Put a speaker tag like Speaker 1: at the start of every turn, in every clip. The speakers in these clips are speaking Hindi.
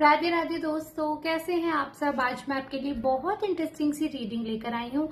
Speaker 1: राधे राधे दोस्तों, कैसे हैं आप सब। आज मैं आपके लिए बहुत इंटरेस्टिंग सी रीडिंग लेकर आई हूँ।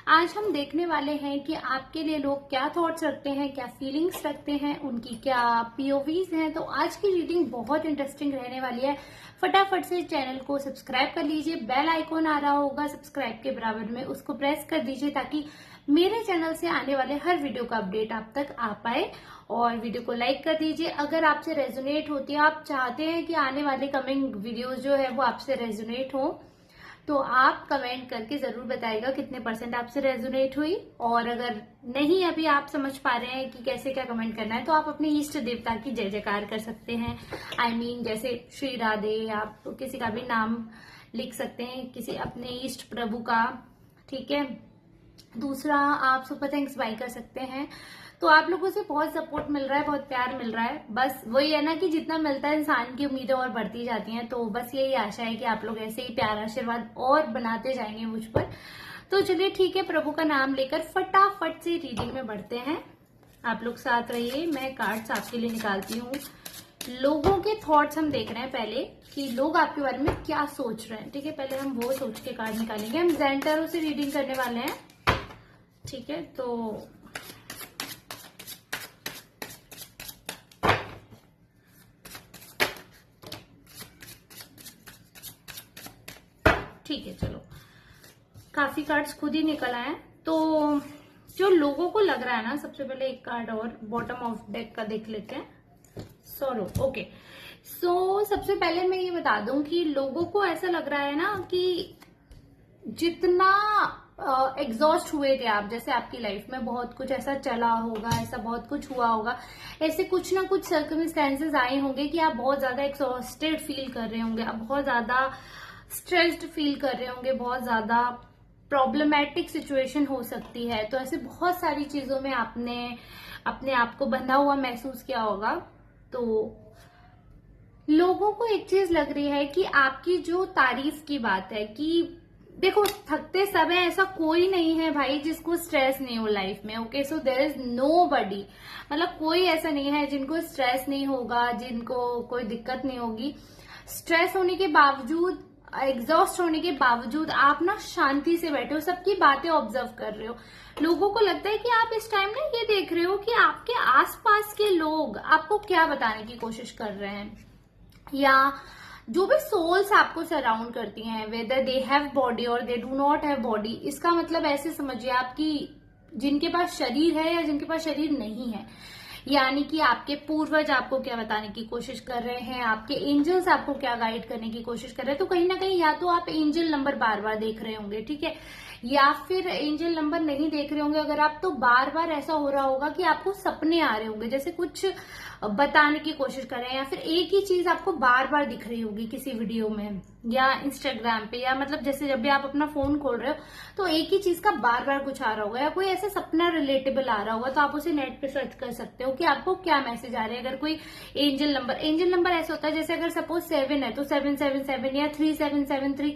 Speaker 1: आज हम देखने वाले हैं कि आपके लिए लोग क्या थॉट्स रखते हैं, क्या फीलिंग्स रखते हैं, उनकी क्या पीओवीज हैं। तो आज की रीडिंग बहुत इंटरेस्टिंग रहने वाली है। फटाफट से चैनल को सब्सक्राइब कर लीजिए। बेल आइकॉन आ रहा होगा सब्सक्राइब के बराबर में, उसको प्रेस कर दीजिए ताकि मेरे चैनल से आने वाले हर वीडियो का अपडेट आप तक आ पाए। और वीडियो को लाइक कर दीजिए अगर आपसे रेजोनेट होती है, आप चाहते हैं कि आने वाले कमिंग वीडियोस जो है वो आपसे रेजोनेट हो, तो आप कमेंट करके जरूर बताइएगा कितने % आपसे रेजोनेट हुई। और अगर नहीं अभी आप समझ पा रहे हैं कि कैसे क्या कमेंट करना है, तो आप अपने इष्ट देवता की जय जयकार कर सकते हैं। I mean, जैसे श्री राधे, आप किसी का भी नाम लिख सकते हैं, किसी अपने इष्ट प्रभु का। ठीक है। दूसरा, आप सुपर थैंक्स बाय कर सकते हैं। तो आप लोगों से बहुत सपोर्ट मिल रहा है, बहुत प्यार मिल रहा है। बस वही है ना कि जितना मिलता है इंसान की उम्मीदें और बढ़ती जाती हैं। तो बस यही आशा है कि आप लोग ऐसे ही प्यार आशीर्वाद और बनाते जाएंगे मुझ पर। तो चलिए ठीक है, प्रभु का नाम लेकर फटाफट से रीडिंग में बढ़ते हैं। आप लोग साथ रहिए, मैं कार्ड्स आपके लिए निकालती हूँ। लोगों के थॉट्स हम देख रहे हैं पहले कि लोग आपके बारे में क्या सोच रहे हैं। ठीक है, पहले हम वो सोच के कार्ड निकालेंगे। हम ज़ेन टैरो से रीडिंग करने वाले हैं। ठीक है, तो ठीक है, चलो काफी कार्ड्स खुद ही निकल आए। तो जो लोगों को लग रहा है ना, सबसे पहले एक कार्ड और बॉटम ऑफ डेक का देख लेते हैं। Solo, okay. सो सबसे पहले मैं ये बता दूं कि लोगों को ऐसा लग रहा है ना कि जितना एग्जॉस्ट हुए थे आप, जैसे आपकी लाइफ में बहुत कुछ ऐसा चला होगा, ऐसा बहुत कुछ हुआ होगा, ऐसे कुछ ना कुछ सर्कमस्टेंसेस आए होंगे कि आप बहुत ज्यादा एग्जॉस्टेड फील कर रहे होंगे, आप बहुत ज्यादा स्ट्रेस्ड फील कर रहे होंगे, बहुत ज्यादा प्रॉब्लमैटिक सिचुएशन हो सकती है। तो ऐसे बहुत सारी चीजों में आपने अपने आप को बंधा हुआ महसूस किया होगा। तो लोगों को एक चीज लग रही है कि आपकी जो तारीफ की बात है कि देखो, थकते सब है, ऐसा कोई नहीं है भाई जिसको स्ट्रेस नहीं हो लाइफ में। Okay, so there is nobody, मतलब कोई ऐसा नहीं है जिनको स्ट्रेस नहीं होगा, जिनको कोई दिक्कत नहीं होगी। स्ट्रेस होने के बावजूद, एग्जॉस्ट होने के बावजूद आप ना शांति से बैठे हो, सबकी बातें ऑब्जर्व कर रहे हो। लोगों को लगता है कि आप इस टाइम ना ये देख रहे हो कि आपके आसपास के लोग आपको क्या बताने की कोशिश कर रहे हैं, या जो भी सोल्स आपको सराउंड करती हैं, वेदर दे हैव बॉडी और they do not have body. इसका मतलब ऐसे समझिए आप कि जिनके पास शरीर है या जिनके पास शरीर नहीं है, यानी कि आपके पूर्वज आपको क्या बताने की कोशिश कर रहे हैं, आपके एंजल्स आपको क्या गाइड करने की कोशिश कर रहे हैं। तो कहीं ना कहीं या तो आप एंजल नंबर बार बार देख रहे होंगे, ठीक है, या फिर एंजल नंबर नहीं देख रहे होंगे अगर आप, तो बार बार ऐसा हो रहा होगा कि आपको सपने आ रहे होंगे, जैसे कुछ बताने की कोशिश कर रहे हैं, या फिर एक ही चीज आपको बार बार दिख रही होगी किसी वीडियो में या इंस्टाग्राम पे, या मतलब जैसे जब भी आप अपना फोन खोल रहे हो तो एक ही चीज का बार बार कुछ आ रहा होगा, या कोई ऐसा सपना रिलेटेबल आ रहा होगा। तो आप उसे नेट पे सर्च कर सकते हो कि आपको क्या मैसेज आ रहे हैं। अगर कोई एंजल नंबर ऐसा होता है, जैसे अगर सपोज 7 है तो 777 या 3773,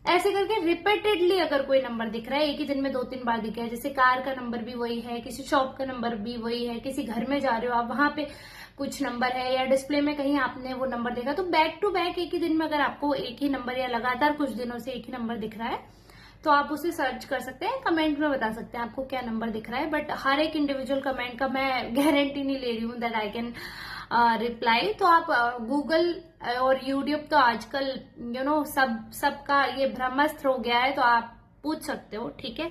Speaker 1: ऐसे करके रिपीटेडली अगर कोई नंबर दिख रहा है, एक ही दिन में 2-3 बार दिख रहा है, जैसे कार का नंबर भी वही है, किसी शॉप का नंबर भी वही है, किसी घर में जा रहे हो आप, वहां पे कुछ नंबर है, या डिस्प्ले में कहीं आपने वो नंबर देखा, तो बैक टू बैक एक ही दिन में अगर आपको एक ही नंबर या लगातार कुछ दिनों से एक ही नंबर दिख रहा है, तो आप उसे सर्च कर सकते हैं। कमेंट में बता सकते हैं आपको क्या नंबर दिख रहा है। बट हर एक इंडिविजुअल कमेंट का मैं गारंटी नहीं ले रही हूँ दैट आई कैन रिप्लाई। तो आप गूगल और यूट्यूब तो आजकल सबका ये ब्रह्मास्त्र हो गया है, तो आप पूछ सकते हो, ठीक है,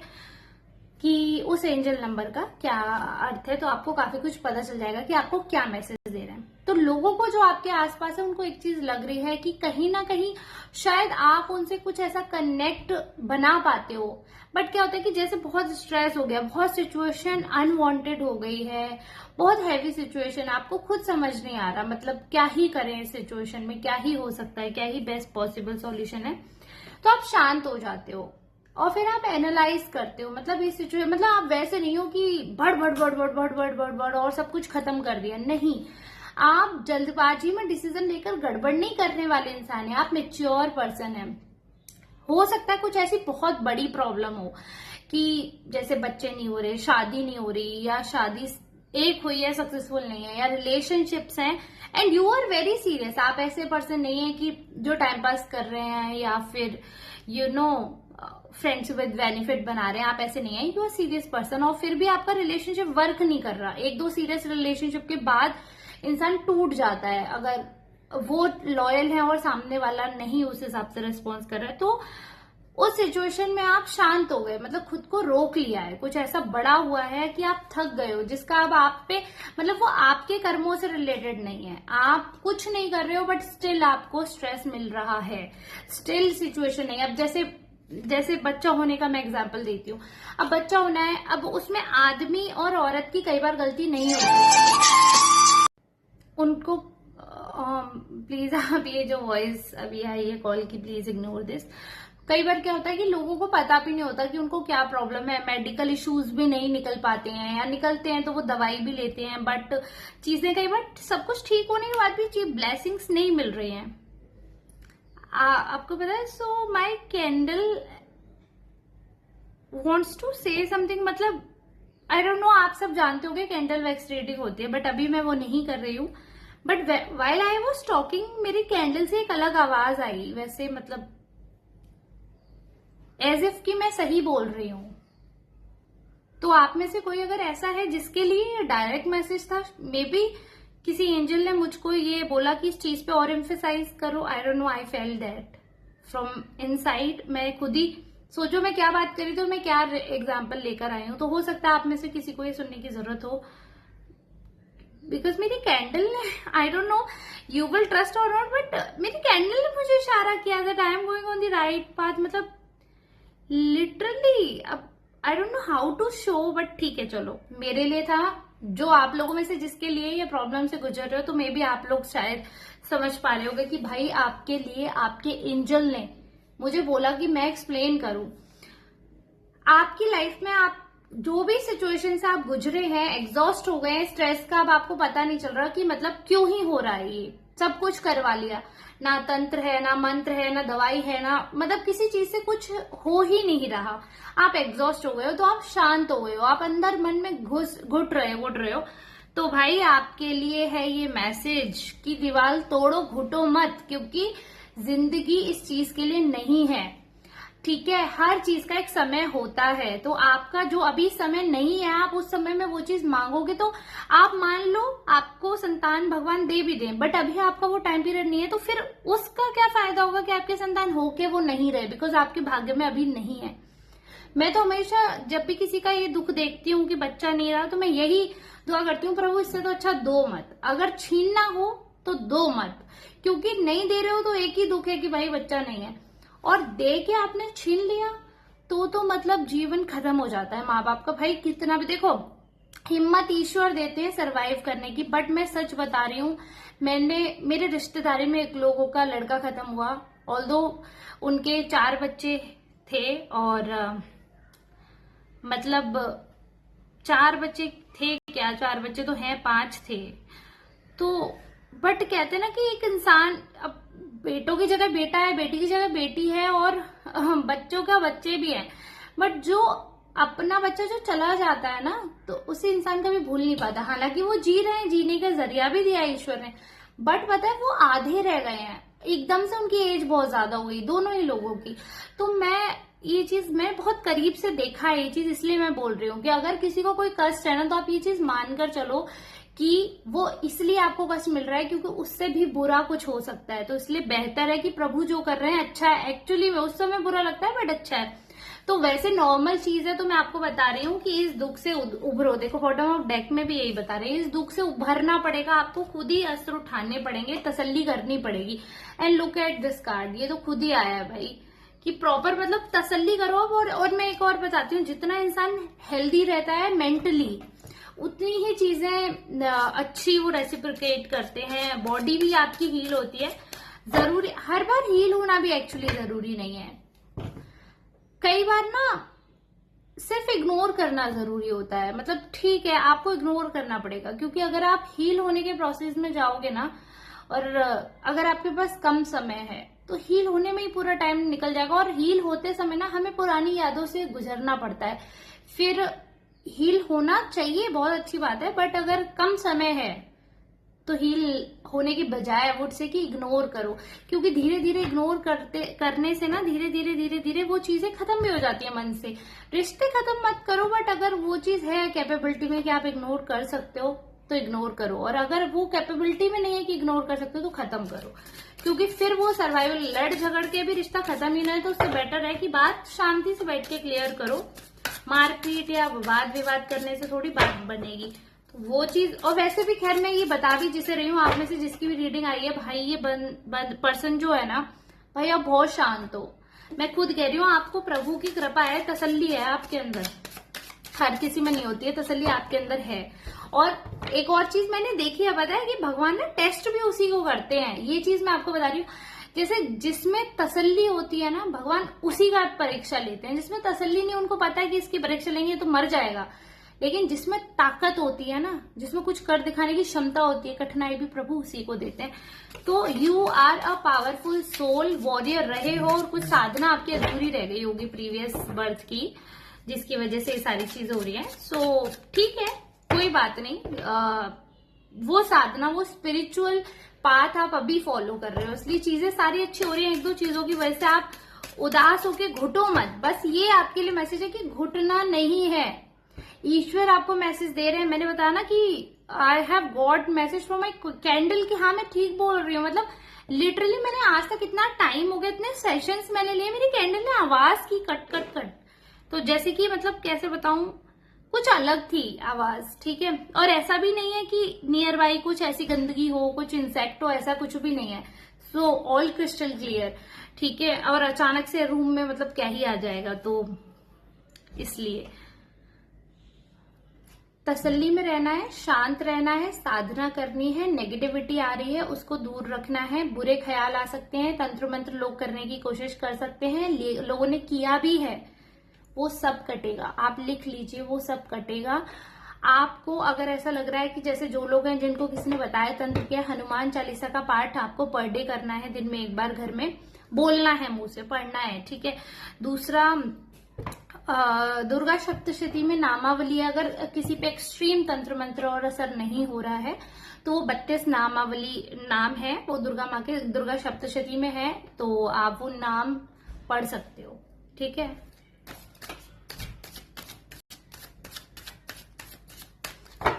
Speaker 1: कि उस एंजल नंबर का क्या अर्थ है। तो आपको काफी कुछ पता चल जाएगा कि आपको क्या मैसेज दे रहे हैं। तो लोगों को जो आपके आसपास है उनको एक चीज लग रही है कि कहीं ना कहीं शायद आप उनसे कुछ ऐसा कनेक्ट बना पाते हो। बट क्या होता है कि जैसे बहुत स्ट्रेस हो गया, बहुत सिचुएशन अनवांटेड हो गई है, बहुत हैवी सिचुएशन, आपको खुद समझ नहीं आ रहा मतलब क्या ही करें इस सिचुएशन में, क्या ही हो सकता है, क्या ही बेस्ट पॉसिबल सॉल्यूशन है। तो आप शांत हो जाते हो और फिर आप एनालाइज करते हो, मतलब इस सिचुएशन, मतलब आप वैसे नहीं हो कि भड़ भड़ भड़ भड़ भड़ भड़ भड़ भड़ और सब कुछ खत्म कर दिया, नहीं। आप जल्दबाजी में डिसीजन लेकर गड़बड़ नहीं करने वाले इंसान है, आप मेच्योर पर्सन है। हो सकता है कुछ ऐसी बहुत बड़ी प्रॉब्लम हो कि जैसे बच्चे नहीं हो रहे, शादी नहीं हो रही, या शादी एक हुई है सक्सेसफुल नहीं है, या रिलेशनशिप्स हैं and you are very serious. आप ऐसे पर्सन नहीं है कि जो टाइम पास कर रहे हैं या फिर you know friends with benefit बना रहे हैं, आप ऐसे नहीं है, यू आर सीरियस पर्सन। और फिर भी आपका रिलेशनशिप वर्क नहीं कर रहा। एक दो सीरियस रिलेशनशिप के बाद इंसान टूट जाता है अगर वो लॉयल है और सामने वाला नहीं उस हिसाब से रिस्पॉन्स कर रहा है। तो उस सिचुएशन में आप शांत हो गए, मतलब खुद को रोक लिया है, कुछ ऐसा बड़ा हुआ है कि आप थक गए हो, जिसका अब आप पे मतलब वो आपके कर्मों से रिलेटेड नहीं है, आप कुछ नहीं कर रहे हो बट स्टिल आपको स्ट्रेस मिल रहा है, स्टिल सिचुएशन नहीं। अब जैसे बच्चा होने का मैं एग्जांपल देती हूँ। अब बच्चा होना है, अब उसमें आदमी और औरत की कई बार गलती नहीं होती। उनको प्लीज आप ये जो वॉइस अभी आई है कॉल की, प्लीज इग्नोर दिस। कई बार क्या होता है कि लोगों को पता भी नहीं होता कि उनको क्या प्रॉब्लम है, मेडिकल इश्यूज भी नहीं निकल पाते हैं, या निकलते हैं तो वो दवाई भी लेते हैं, बट चीजें कई बार सब कुछ ठीक होने के बाद भी ब्लेसिंग्स नहीं मिल रही हैं। आपको पता है, so my candle wants to say something, मतलब आई डोंट नो, आप सब जानते होंगे कैंडल वैक्स रीडिंग होती है, बट अभी मैं वो नहीं कर रही हूँ। But while I was talking मेरी कैंडल से एक अलग आवाज आई, वैसे मतलब एज इफ कि मैं सही बोल रही हूं। तो आप में से कोई अगर ऐसा है जिसके लिए डायरेक्ट मैसेज था, मे बी किसी एंजल ने मुझको ये बोला कि इस चीज पे और एम्फेसाइज करो, आई don't no, I fail that from inside. मैं खुद ही सोचो मैं क्या बात करी, तो मैं क्या एग्जाम्पल लेकर आई हूं। तो हो सकता है आप में से किसी को ये सुनने की जरूरत हो, बिकॉज मेरी कैंडल ने, I don't know you will trust और नॉट, बट मेरी कैंडल ने मुझे इशारा किया that I am going on the right path. मतलब लिटरली, अब I don't know how to show, but ठीक है चलो, मेरे लिए था। जो आप लोगों में से जिसके लिए ये प्रॉब्लम से गुजर रहे हो, तो मे बी आप लोग शायद समझ पा रहे होगे कि भाई आपके लिए आपके एंजल ने मुझे बोला कि मैं एक्सप्लेन करूं। आपकी लाइफ में आप जो भी सिचुएशन से आप गुजरे हैं, एग्जॉस्ट हो गए हैं स्ट्रेस का, अब आपको पता नहीं चल रहा कि मतलब क्यों ही हो रहा है ये सब कुछ करवा लिया, ना तंत्र है, ना मंत्र है, ना दवाई है, ना मतलब किसी चीज से कुछ हो ही नहीं रहा। आप एग्जॉस्ट हो गए हो, तो आप शांत हो गए हो, आप अंदर मन में घुट रहे हो। तो भाई आपके लिए है ये मैसेज कि दीवार तोड़ो, घुटो मत, क्योंकि जिंदगी इस चीज के लिए नहीं है। ठीक है, हर चीज का एक समय होता है। तो आपका जो अभी समय नहीं है, आप उस समय में वो चीज मांगोगे, तो आप मान लो आपको संतान भगवान दे भी दें, बट अभी आपका वो टाइम पीरियड नहीं है, तो फिर उसका क्या फायदा होगा कि आपके संतान होके वो नहीं रहे, बिकॉज आपके भाग्य में अभी नहीं है। मैं तो हमेशा जब भी किसी का ये दुख देखती हूँ कि बच्चा नहीं रहा, तो मैं यही दुआ करती हूँ, प्रभु इससे तो अच्छा दो मत, अगर छीनना हो तो दो मत, क्योंकि नहीं दे रहे हो तो एक ही दुख है कि भाई बच्चा नहीं है, और दे के आपने छीन लिया तो मतलब जीवन खत्म हो जाता है माँ बाप का। भाई कितना भी देखो, हिम्मत ईश्वर देते हैं सरवाइव करने की, बट मैं सच बता रही हूँ, मेरे रिश्तेदारी में एक लोगों का लड़का खत्म हुआ, ऑल्दो उनके 4 बच्चे थे, और मतलब 4 बच्चे थे क्या, 4 बच्चे तो हैं, 5 थे। तो बट कहते हैं ना कि एक इंसान, अब बेटों की जगह बेटा है, बेटी की जगह बेटी है, और बच्चों का बच्चे भी हैं, बट जो अपना बच्चा जो चला जाता है ना, तो उसी इंसान का भी भूल नहीं पाता। हालांकि वो जी रहे हैं, जीने का जरिया भी दिया ईश्वर ने, बट पता है वो आधे रह गए हैं, एकदम से उनकी एज बहुत ज्यादा हो गई दोनों ही लोगों की। तो ये चीज मैं बहुत करीब से देखा है ये चीज, इसलिए मैं बोल रही हूँ कि अगर किसी को कोई कष्ट है ना, तो आप ये चीज मानकर चलो कि वो इसलिए आपको कष्ट मिल रहा है क्योंकि उससे भी बुरा कुछ हो सकता है। तो इसलिए बेहतर है कि प्रभु जो कर रहे हैं अच्छा है। एक्चुअली में उस समय बुरा लगता है, बट अच्छा है। तो वैसे नॉर्मल चीज है, तो मैं आपको बता रही हूँ कि इस दुख से उभरो। देखो बॉटम ऑफ डेक में भी यही बता रहे हैं, इस दुख से उभरना पड़ेगा, आपको खुद ही अस्त्र उठाने पड़ेंगे, तसल्ली करनी पड़ेगी। And look at this card, ये तो खुद ही आया है भाई कि प्रॉपर मतलब तसल्ली करो। और मैं एक और बताती हूँ, जितना इंसान हेल्दी रहता है मेंटली, उतनी ही चीजें अच्छी वो रेसिप्रोकेट करते हैं, बॉडी भी आपकी हील होती है। जरूरी हर बार हील होना भी एक्चुअली जरूरी नहीं है, कई बार ना सिर्फ इग्नोर करना जरूरी होता है। मतलब ठीक है, आपको इग्नोर करना पड़ेगा, क्योंकि अगर आप हील होने के प्रोसेस में जाओगे ना, और अगर आपके पास कम समय है, तो हील होने में ही पूरा टाइम निकल जाएगा। और हील होते समय ना हमें पुरानी यादों से गुजरना पड़ता है। फिर हील होना चाहिए, बहुत अच्छी बात है, बट अगर कम समय है तो हील होने की बजाय वुड से कि इग्नोर करो, क्योंकि धीरे धीरे इग्नोर करने से ना धीरे धीरे वो चीजें खत्म भी हो जाती है मन से। रिश्ते खत्म मत करो, बट अगर वो चीज है कैपेबिलिटी में कि आप इग्नोर कर सकते हो तो इग्नोर करो, और अगर वो कैपेबिलिटी में नहीं है कि इग्नोर कर सकते हो तो खत्म करो, क्योंकि फिर वो सर्वाइवल, लड़ झगड़ के भी रिश्ता खत्म ही ना है तो उससे बेटर है कि बात शांति से बैठ के क्लियर करो। मारपीट या वाद विवाद करने से थोड़ी बात बनेगी, तो वो चीज। और वैसे भी खैर मैं ये बता भी जिसे रही हूँ, आप में से जिसकी भी रीडिंग आई है, भाई ये पर्सन जो है ना भाई, आप बहुत शांत हो। मैं खुद कह रही हूँ, आपको प्रभु की कृपा है, तसल्ली है आपके अंदर, हर किसी में नहीं होती है, तसल्ली आपके अंदर है। और एक और चीज मैंने देखी है, पता है कि भगवान ना टेस्ट भी उसी को करते हैं, ये चीज मैं आपको बता रही हूँ। जैसे जिसमें तसल्ली होती है ना, भगवान उसी का परीक्षा लेते हैं। जिसमें तसल्ली नहीं, उनको पता है कि इसकी परीक्षा लेंगे तो मर जाएगा, लेकिन जिसमें ताकत होती है ना, जिसमें कुछ कर दिखाने की क्षमता होती है, कठिनाई भी प्रभु उसी को देते हैं। तो you are a powerful soul warrior रहे हो, और कुछ साधना आपकी अधूरी रह गई होगी प्रीवियस बर्थ की, जिसकी वजह से ये सारी चीजें हो रही हैं। सो ठीक है, कोई बात नहीं। वो साधना, वो स्पिरिचुअल पाथ आप अभी फॉलो कर रहे हो, इसलिए चीजें सारी अच्छी हो रही हैं। एक दो चीजों की वजह से आप उदास होके घुटो मत, बस ये आपके लिए मैसेज है कि घुटना नहीं है। ईश्वर आपको मैसेज दे रहे हैं। मैंने बताया ना कि I have got message from my candle कि हाँ मैं ठीक बोल रही हूँ। मतलब लिटरली मैंने आज तक इतना टाइम हो गया, इतने सेशंस मैंने लिए, मेरी कैंडल ने आवाज की कट कट कट, तो जैसे कि मतलब कैसे बताऊं, कुछ अलग थी आवाज, ठीक है। और ऐसा भी नहीं है कि नियर बाई कुछ ऐसी गंदगी हो, कुछ इंसेक्ट हो, ऐसा कुछ भी नहीं है। सो ऑल क्रिस्टल क्लियर, ठीक है। और अचानक से रूम में मतलब क्या ही आ जाएगा, तो इसलिए तसल्ली में रहना है, शांत रहना है, साधना करनी है। नेगेटिविटी आ रही है उसको दूर रखना है। बुरे ख्याल आ सकते हैं, तंत्र मंत्र लोग करने की कोशिश कर सकते हैं, लोगों ने किया भी है, वो सब कटेगा। आप लिख लीजिए, वो सब कटेगा। आपको अगर ऐसा लग रहा है कि जैसे जो लोग हैं जिनको किसी ने बताया तंत्र किया, हनुमान चालीसा का पाठ आपको पर डे करना है, दिन में एक बार घर में बोलना है, मुंह से पढ़ना है, ठीक है। दूसरा, दुर्गा सप्तशती में नामावली, अगर किसी पे एक्सट्रीम तंत्र मंत्र और असर नहीं हो रहा है तो वो 32 नामावली नाम है, वो दुर्गा माँ के दुर्गा सप्तशती में है, तो आप वो नाम पढ़ सकते हो, ठीक है।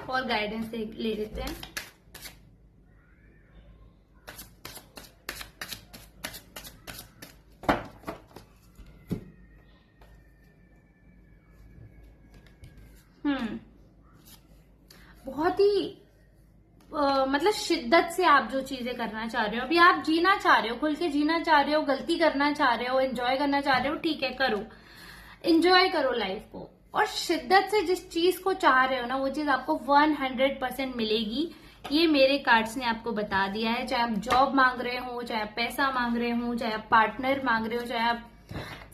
Speaker 1: और गाइडेंस ले लेते हैं। बहुत ही मतलब शिद्दत से आप जो चीजें करना चाह रहे हो, अभी आप जीना चाह रहे हो, खुल के जीना चाह रहे हो, गलती करना चाह रहे हो, एंजॉय करना चाह रहे हो, ठीक है, करो, एंजॉय करो लाइफ को। और शिद्दत से जिस चीज को चाह रहे हो ना, वो चीज आपको 100% मिलेगी। ये मेरे कार्ड्स ने आपको बता दिया है। चाहे आप जॉब मांग रहे हो, चाहे आप पैसा मांग रहे हो, चाहे आप पार्टनर मांग रहे हो, चाहे आप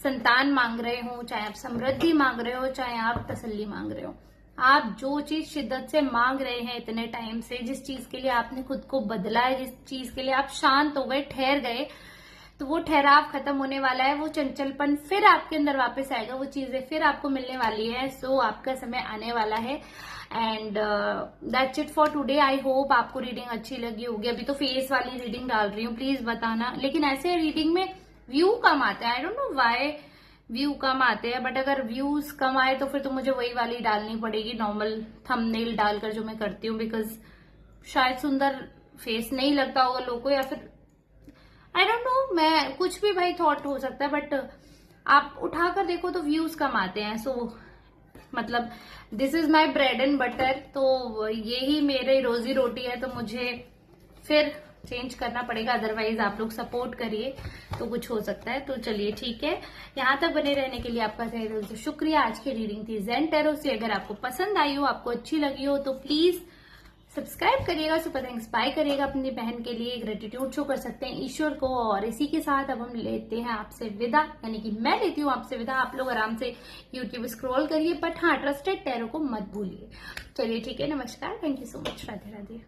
Speaker 1: संतान मांग रहे हो, चाहे आप समृद्धि मांग रहे हो, चाहे आप तसल्ली मांग रहे हो, आप जो चीज शिद्दत से मांग रहे हैं इतने टाइम से, जिस चीज के लिए आपने खुद को बदला है, जिस चीज के लिए आप शांत हो गए, ठहर गए, तो वो ठहराव खत्म होने वाला है। वो चंचलपन फिर आपके अंदर वापस आएगा, वो चीजें फिर आपको मिलने वाली है। सो आपका समय आने वाला है। And that's it for today. I hope आपको रीडिंग अच्छी लगी होगी। अभी तो फेस वाली रीडिंग डाल रही हूँ, प्लीज बताना। लेकिन ऐसे रीडिंग में व्यू कम आता है, I don't know why view कम आते हैं, बट अगर व्यूज कम आए तो फिर तो मुझे वही वाली डालनी पड़ेगी, नॉर्मल थंबनेल डालकर जो मैं करती हूँ, बिकॉज शायद सुंदर फेस नहीं लगता होगा लोगों को, या फिर आई डोंट नो, मैं कुछ भी भाई थॉट हो सकता है, बट आप उठाकर देखो तो व्यूज कम आते हैं। सो मतलब this is my bread and butter, तो यही मेरे रोजी रोटी है, तो मुझे फिर चेंज करना पड़ेगा, अदरवाइज आप लोग सपोर्ट करिए तो कुछ हो सकता है। तो चलिए ठीक है, यहाँ तक बने रहने के लिए आपका तहे दिल से शुक्रिया। आज की रीडिंग थी ज़ेन टैरो से। अगर आपको पसंद आई हो, आपको अच्छी लगी हो, तो प्लीज सब्सक्राइब करिएगा, सुपर थैंक्स बाय करिएगा, अपनी बहन के लिए ग्रेटिट्यूड शो कर सकते हैं ईश्वर को। और इसी के साथ अब हम लेते हैं आपसे विदा, यानी कि मैं लेती हूँ आपसे विदा। आप लोग आराम से यूट्यूब स्क्रॉल करिए, बट हाँ, ट्रस्टेड टैरो को मत भूलिए। चलिए ठीक है, नमस्कार, thank you so much, Radhe Radhe.